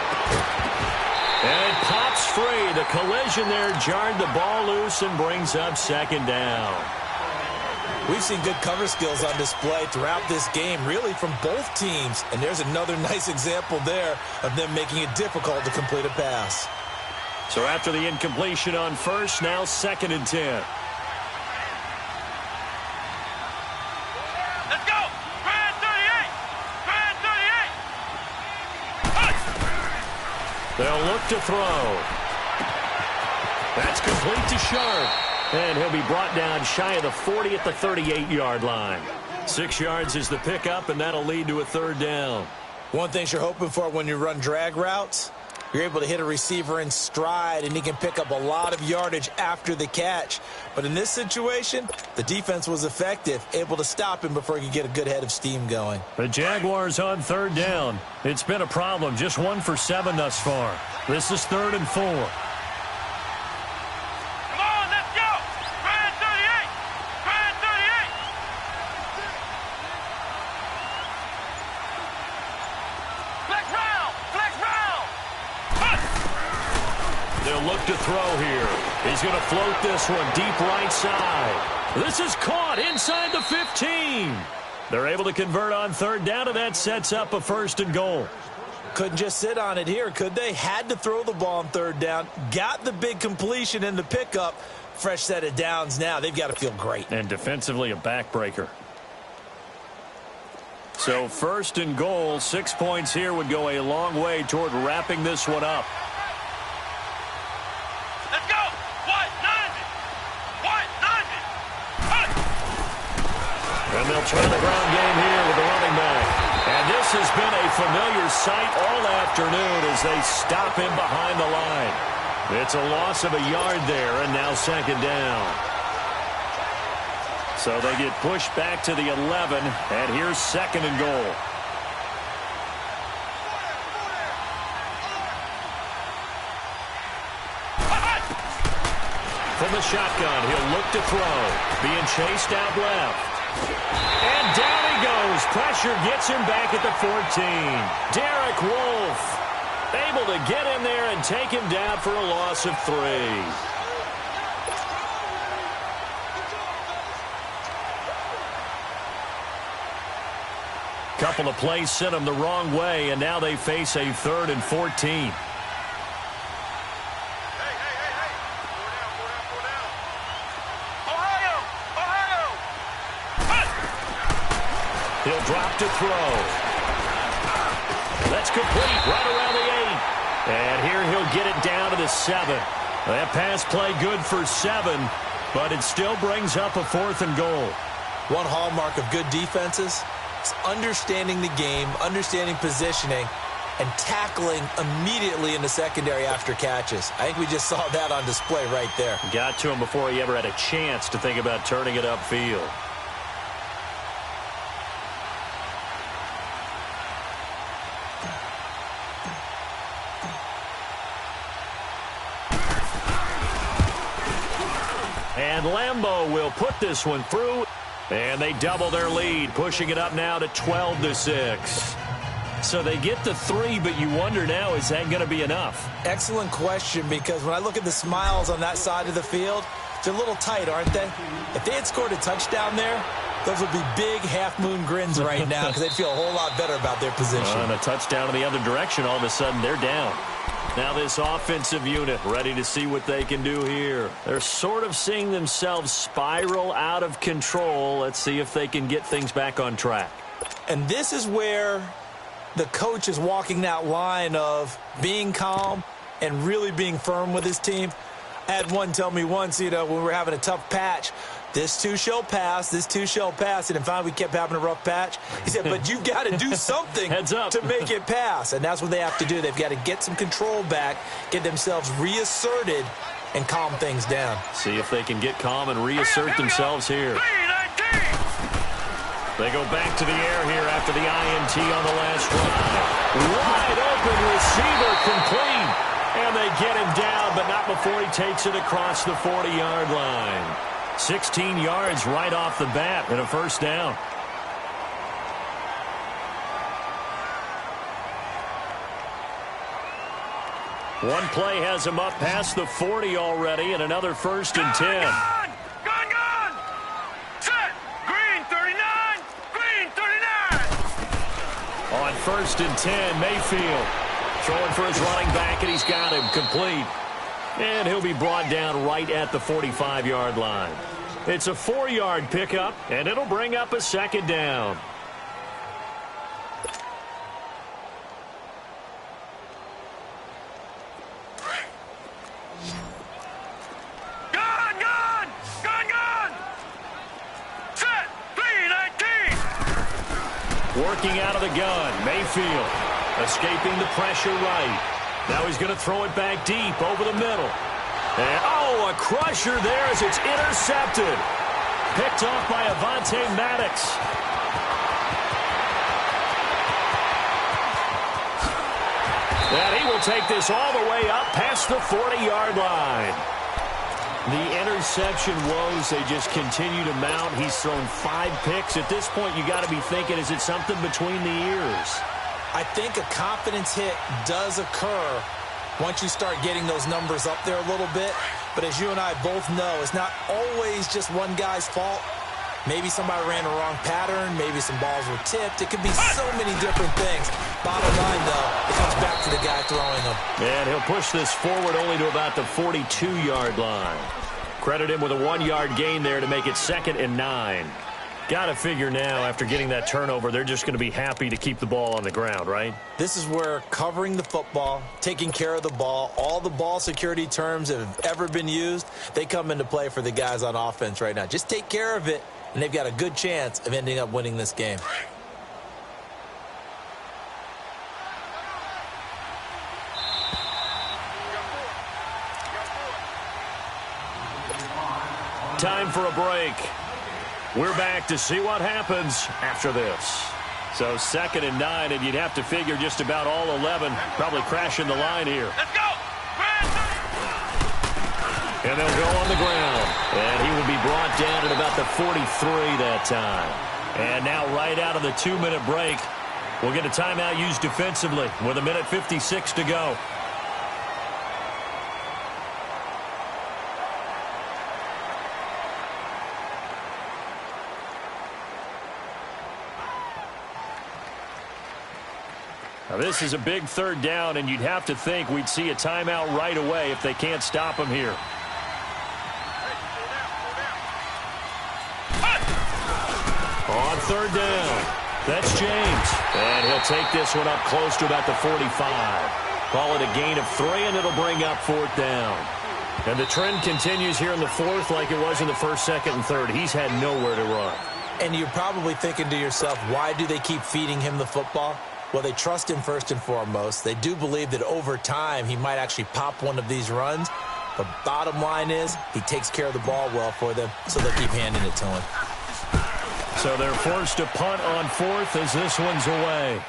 And it pops free. The collision there jarred the ball loose and brings up 2nd down. We've seen good cover skills on display throughout this game, really from both teams. And there's another nice example there of them making it difficult to complete a pass. So after the incompletion on first, now 2nd and 10. Let's go! Grand 38! Grand 38! They'll look to throw. That's complete to Sharp. And he'll be brought down shy of the 40 at the 38-yard line. 6 yards is the pickup, and that'll lead to a 3rd down. One thing you're hoping for when you run drag routes, you're able to hit a receiver in stride, and he can pick up a lot of yardage after the catch. But in this situation, the defense was effective, able to stop him before he could get a good head of steam going. The Jaguars on 3rd down. It's been a problem, just 1 for 7 thus far. This is 3rd and 4. Come on, let's go! Grand 38! Grand 38! Flex round! Flex round! They'll look to throw here. He's going to float this one deep right side. This is caught inside the 15. They're able to convert on 3rd down, and that sets up a 1st and goal. Couldn't just sit on it here, could they? Had to throw the ball on 3rd down. Got the big completion in the pickup. Fresh set of downs now. They've got to feel great. And defensively a backbreaker. So 1st and goal, 6 points here would go a long way toward wrapping this one up. Let's go! White 90! White 90! And they'll try the ground game here with the running back. And this has been a familiar sight all afternoon as they stop him behind the line. It's a loss of a yard there, and now 2nd down. So they get pushed back to the 11, and here's 2nd and goal. From the shotgun, he'll look to throw. Being chased out left. And down he goes. Pressure gets him back at the 14. Derek Wolfe able to get in there and take him down for a loss of 3. Couple of plays sent them the wrong way, and now they face a 3rd and 14. He'll drop to throw. That's complete right around the 8. And here he'll get it down to the 7. That pass play good for 7, but it still brings up a 4th and goal. One hallmark of good defenses is understanding the game, understanding positioning, and tackling immediately in the secondary after catches. I think we just saw that on display right there. Got to him before he ever had a chance to think about turning it upfield. And Lambeau will put this one through. And they double their lead, pushing it up now to 12-6. So they get the 3, but you wonder now, is that going to be enough? Excellent question, because when I look at the smiles on that side of the field, they're a little tight, aren't they? If they had scored a touchdown there, those would be big half-moon grins right now because they'd feel a whole lot better about their position. And a touchdown in the other direction, all of a sudden they're down. Now this offensive unit ready to see what they can do here. They're sort of seeing themselves spiral out of control. Let's see if they can get things back on track. And this is where the coach is walking that line of being calm and really being firm with his team. I had one tell me once, when we were having a tough patch, this too shall pass, this too shall pass. And finally, we kept having a rough patch. He said, but you've got to do something to make it pass. And that's what they have to do. They've got to get some control back, get themselves reasserted, and calm things down. See if they can get calm and reassert themselves here. They go back to the air here after the INT on the last drive. Wide open receiver complete. And they get him down, but not before he takes it across the 40-yard line. 16 yards right off the bat and a 1st down. One play has him up past the 40 already, and another 1st and 10. Gone! Set! Green 39! Green 39! On 1st and 10, Mayfield throwing for his running back, and he's got him complete. And he'll be brought down right at the 45-yard line. It's a 4-yard pickup, and it'll bring up a second down. Working out of the gun, Mayfield escaping the pressure right. Now he's going to throw it back deep over the middle. And, oh, a crusher there as it's intercepted. Picked off by Avonte Maddox. And he will take this all the way up past the 40-yard line. The interception woes, they just continue to mount. He's thrown 5 picks. At this point, you got to be thinking, is it something between the ears? I think a confidence hit does occur once you start getting those numbers up there a little bit. But as you and I both know, it's not always just one guy's fault. Maybe somebody ran the wrong pattern. Maybe some balls were tipped. It could be so many different things. Bottom line, though, it comes back to the guy throwing them. And he'll push this forward only to about the 42-yard line. Credit him with a 1-yard gain there to make it 2nd and 9. Got to figure now, after getting that turnover, they're just going to be happy to keep the ball on the ground, right? This is where covering the football, taking care of the ball, all the ball security terms that have ever been used, they come into play for the guys on offense right now. Just take care of it, and they've got a good chance of ending up winning this game. Time for a break. We're back to see what happens after this. So 2nd and 9, and you'd have to figure just about all 11 probably crashing the line here. Let's go! And they'll go on the ground. And he will be brought down at about the 43 that time. And now right out of the 2-minute break, we'll get a timeout used defensively with 1:56 to go. Now this is a big 3rd down, and you'd have to think we'd see a timeout right away if they can't stop him here. On 3rd down, that's James. And he'll take this one up close to about the 45. Call it a gain of 3, and it'll bring up 4th down. And the trend continues here in the 4th like it was in the 1st, 2nd, and 3rd. He's had nowhere to run. And you're probably thinking to yourself, why do they keep feeding him the football? Well, they trust him first and foremost. They do believe that over time he might actually pop one of these runs. But bottom line is he takes care of the ball well for them, so they'll keep handing it to him. So they're forced to punt on 4th as this one's away.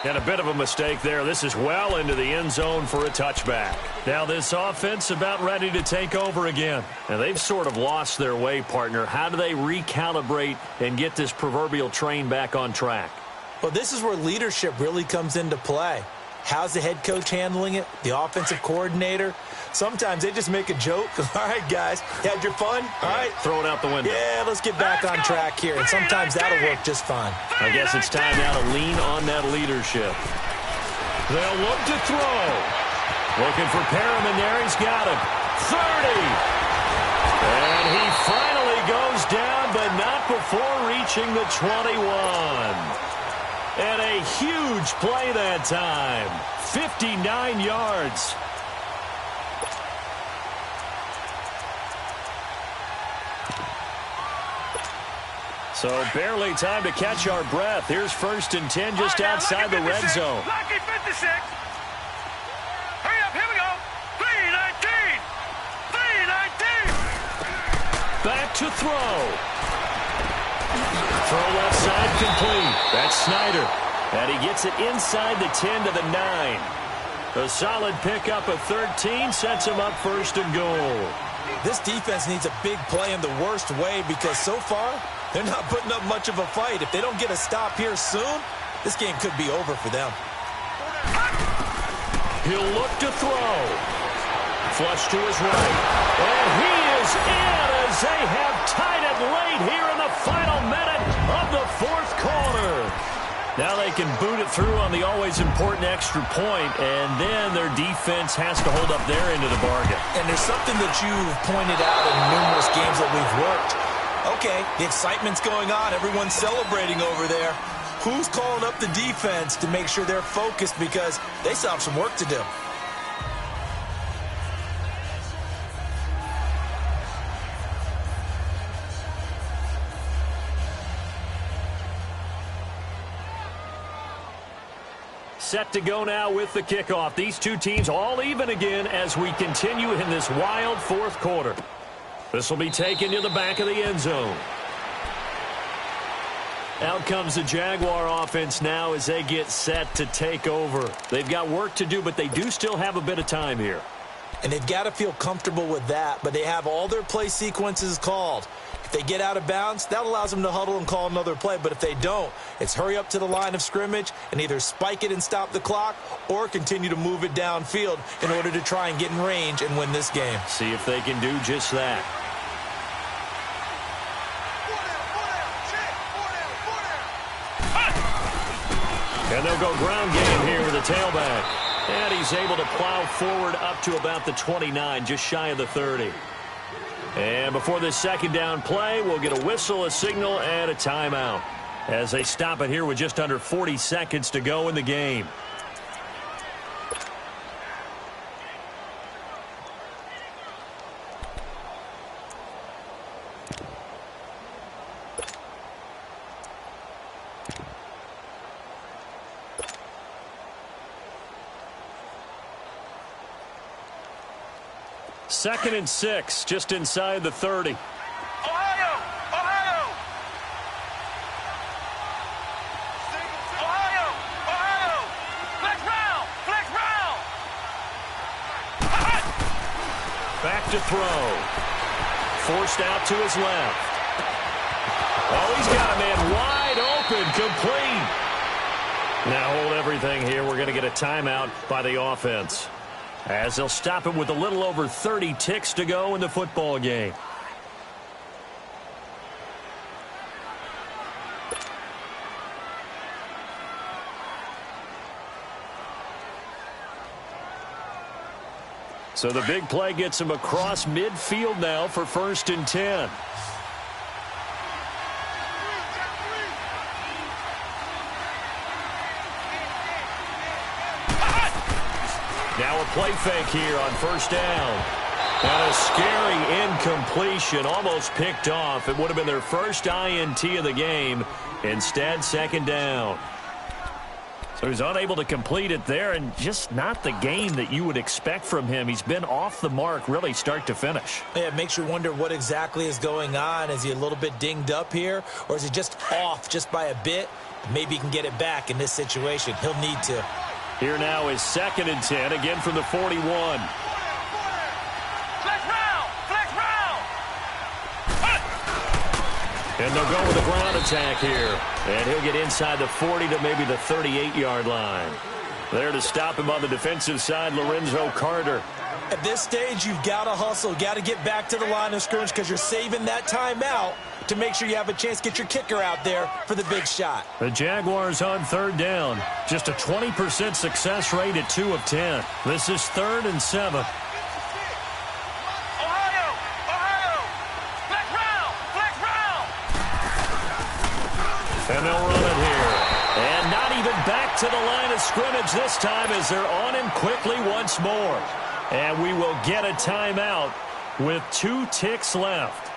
And a bit of a mistake there. This is well into the end zone for a touchback. Now this offense about ready to take over again. And they've sort of lost their way, partner. How do they recalibrate and get this proverbial train back on track? Well, this is where leadership really comes into play. How's the head coach handling it? The offensive coordinator? Sometimes they just make a joke. All right, guys, you had your fun? All right. Throw it out the window. Yeah, let's get back on track here. And sometimes that'll work just fine. I guess it's time now to lean on that leadership. They'll look to throw. Looking for Perriman there. He's got him. 30. And he finally goes down, but not before reaching the 21. And a huge play that time. 59 yards. So barely time to catch our breath. Here's 1st and 10 just outside the red zone. Lucky 56. Hurry up, here we go. 319. 319. Back to throw. Throw left side complete. That's Snyder. And he gets it inside the 10 to the 9. A solid pickup of 13 sets him up 1st and goal. This defense needs a big play in the worst way because so far they're not putting up much of a fight. If they don't get a stop here soon, this game could be over for them. He'll look to throw. Flush to his right. And he is in as they have tied it late here in the final minute of the 4th quarter. Now they can boot it through on the always important extra point, and then their defense has to hold up their end of the bargain. And there's something that you've pointed out in numerous games that we've worked. Okay, the excitement's going on. Everyone's celebrating over there. Who's calling up the defense to make sure they're focused because they still have some work to do? Set to go now with the kickoff. These two teams all even again as we continue in this wild fourth quarter. This will be taken to the back of the end zone. Out comes the Jaguar offense now as they get set to take over. They've got work to do, but they do still have a bit of time here. And they've got to feel comfortable with that, but they have all their play sequences called. If they get out of bounds, that allows them to huddle and call another play. But if they don't, it's hurry up to the line of scrimmage and either spike it and stop the clock or continue to move it downfield in order to try and get in range and win this game. See if they can do just that. And they'll go ground game here with the tailback. And he's able to plow forward up to about the 29, just shy of the 30. And before this second down play, we'll get a whistle, a signal, and a timeout as they stop it here with just under 40 seconds to go in the game. Second and 6, just inside the 30. Ohio! Ohio! Ohio! Ohio! Flex round! Flex round! Back to throw. Forced out to his left. Oh, he's got a man wide open, complete. Now hold everything here. We're going to get a timeout by the offense, as they'll stop it with a little over 30 ticks to go in the football game. So the big play gets him across midfield now for 1st and 10. Now a play fake here on 1st down. And a scary incompletion, almost picked off. It would have been their first INT of the game. Instead, 2nd down. So he's unable to complete it there, and just not the game that you would expect from him. He's been off the mark really start to finish. Yeah, it makes you wonder what exactly is going on. Is he a little bit dinged up here, or is he just off just by a bit? Maybe he can get it back in this situation. He'll need to. Here now is 2nd and 10, again from the 41. Flex round! Flex round! And they'll go with a ground attack here. And he'll get inside the 40 to maybe the 38-yard line. There to stop him on the defensive side, Lorenzo Carter. At this stage, you've got to hustle. Got to get back to the line of scrimmage because you're saving that timeout to make sure you have a chance to get your kicker out there for the big shot. The Jaguars on 3rd down. Just a 20% success rate at 2 of 10. This is 3rd and 7. Ohio! Ohio! Flex round! Flex round! And they'll run it here. And not even back to the line of scrimmage this time as they're on him quickly once more. And we will get a timeout with 2 ticks left.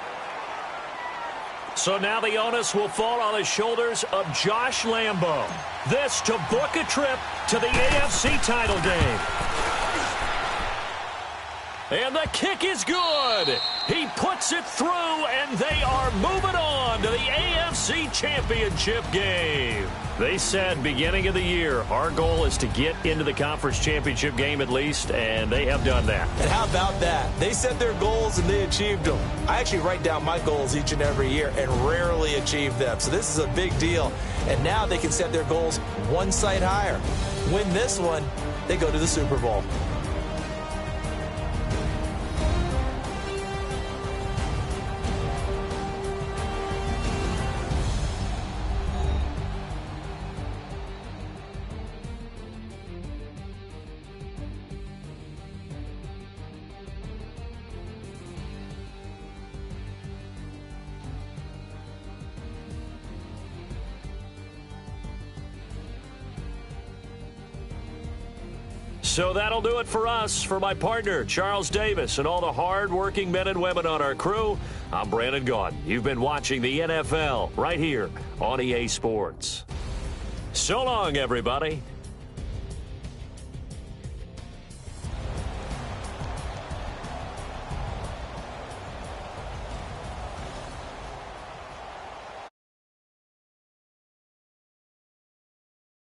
So now the onus will fall on the shoulders of Josh Lambo. This to book a trip to the AFC title game. And the kick is good. He puts it through, and they are moving on to the AFC Championship game. They said beginning of the year, our goal is to get into the conference championship game at least, and they have done that. And how about that? They set their goals and they achieved them. I actually write down my goals each and every year and rarely achieve them. So this is a big deal. And now they can set their goals one site higher. Win this one, they go to the Super Bowl. So that'll do it for us. For my partner, Charles Davis, and all the hard-working men and women on our crew, I'm Brandon Gaudin. You've been watching the NFL right here on EA Sports. So long, everybody.